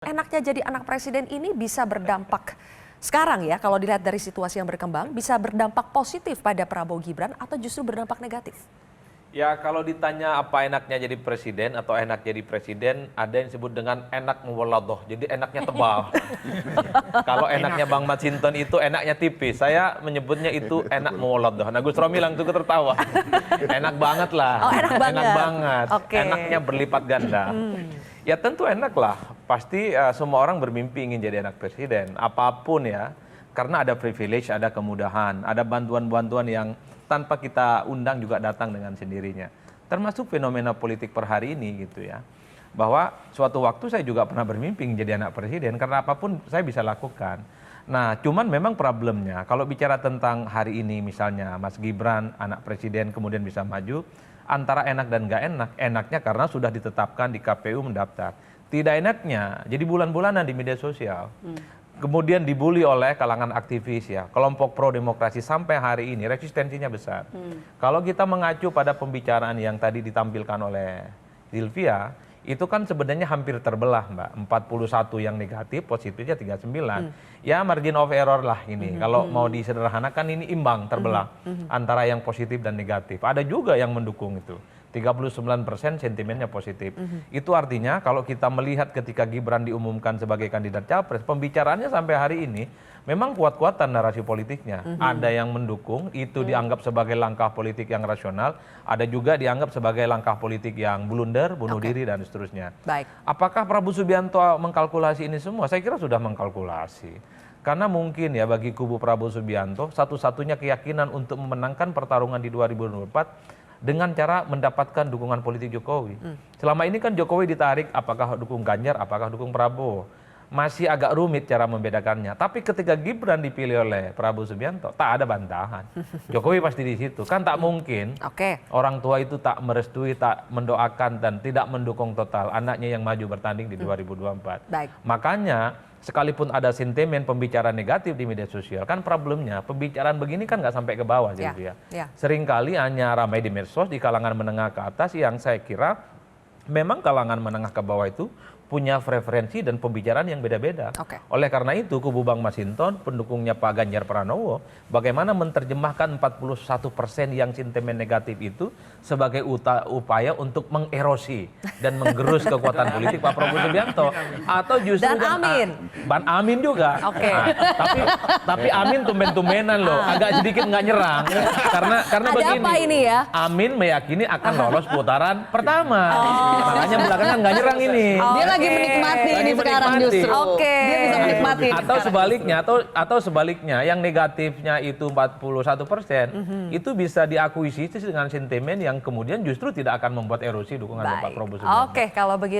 Enaknya jadi anak presiden ini bisa berdampak sekarang ya, kalau dilihat dari situasi yang berkembang, bisa berdampak positif pada Prabowo Gibran atau justru berdampak negatif? Ya kalau ditanya apa enaknya jadi presiden atau enak jadi presiden, ada yang disebut dengan enak muwaladoh, jadi enaknya tebal. Kalau enaknya Bang Masinton itu enaknya tipis, saya menyebutnya itu enak muwaladoh. Nah Gus Romi langsung tertawa, enak banget lah, Oh, enak banget. enak banget, Oke. enaknya berlipat ganda. Ya tentu enak lah, pasti semua orang bermimpi ingin jadi anak presiden, apapun ya, karena ada privilege, ada kemudahan, ada bantuan-bantuan yang tanpa kita undang juga datang dengan sendirinya. Termasuk fenomena politik per hari ini gitu ya. Bahwa suatu waktu saya juga pernah bermimpi jadi anak presiden karena apapun saya bisa lakukan. Nah cuman memang problemnya kalau bicara tentang hari ini misalnya Mas Gibran anak presiden kemudian bisa maju, antara enak dan gak enak, enaknya karena sudah ditetapkan di KPU mendaftar. Tidak enaknya jadi bulan-bulanan di media sosial. Kemudian dibully oleh kalangan aktivis ya, kelompok pro demokrasi sampai hari ini resistensinya besar. Kalau kita mengacu pada pembicaraan yang tadi ditampilkan oleh Sylvia, itu kan sebenarnya hampir terbelah Mbak, 41 yang negatif, positifnya 39. Ya margin of error lah ini, kalau mau disederhanakan ini imbang terbelah antara yang positif dan negatif. Ada juga yang mendukung itu. 39% sentimennya positif. Itu artinya kalau kita melihat ketika Gibran diumumkan sebagai kandidat capres, pembicaraannya sampai hari ini memang kuat-kuatan narasi politiknya. Ada yang mendukung, itu dianggap sebagai langkah politik yang rasional, ada juga dianggap sebagai langkah politik yang blunder, bunuh diri dan seterusnya. Baik. Apakah Prabowo Subianto mengkalkulasi ini semua? Saya kira sudah mengkalkulasi. Karena mungkin ya bagi kubu Prabowo Subianto, satu-satunya keyakinan untuk memenangkan pertarungan di 2024 dengan cara mendapatkan dukungan politik Jokowi. Selama ini kan Jokowi ditarik apakah dukung Ganjar, apakah dukung Prabowo. Masih agak rumit cara membedakannya. Tapi ketika Gibran dipilih oleh Prabowo Subianto, tak ada bantahan. Jokowi pasti di situ. Kan tak mungkin orang tua itu tak merestui, tak mendoakan dan tidak mendukung total anaknya yang maju bertanding di 2024. Baik. Makanya sekalipun ada sentimen pembicaraan negatif di media sosial, kan problemnya pembicaraan begini kan nggak sampai ke bawah, Sylvia. Seringkali hanya ramai di medsos di kalangan menengah ke atas yang saya kira memang kalangan menengah ke bawah itu punya preferensi dan pembicaraan yang beda-beda. Oleh karena itu kubu Bang Masinton, pendukungnya Pak Ganjar Pranowo, bagaimana menerjemahkan 41% yang sentimen negatif itu sebagai upaya untuk mengerosi dan menggerus kekuatan politik Pak Prabowo Subianto. Atau justru Ban Amin juga. Tapi Amin tumben-tumbenan loh, agak sedikit nggak nyerang. Karena begini, apa ini ya? Amin meyakini akan lolos putaran pertama. Makanya belakangan nggak nyerang ini. Dia lagi menikmati ini sekarang justru. Dia bisa menikmati. Atau sebaliknya, yang negatifnya itu 41%, itu bisa diakuisisi dengan sentimen yang kemudian justru tidak akan membuat erosi dukungan Pak Prabowo Subianto. Oke, kalau begitu.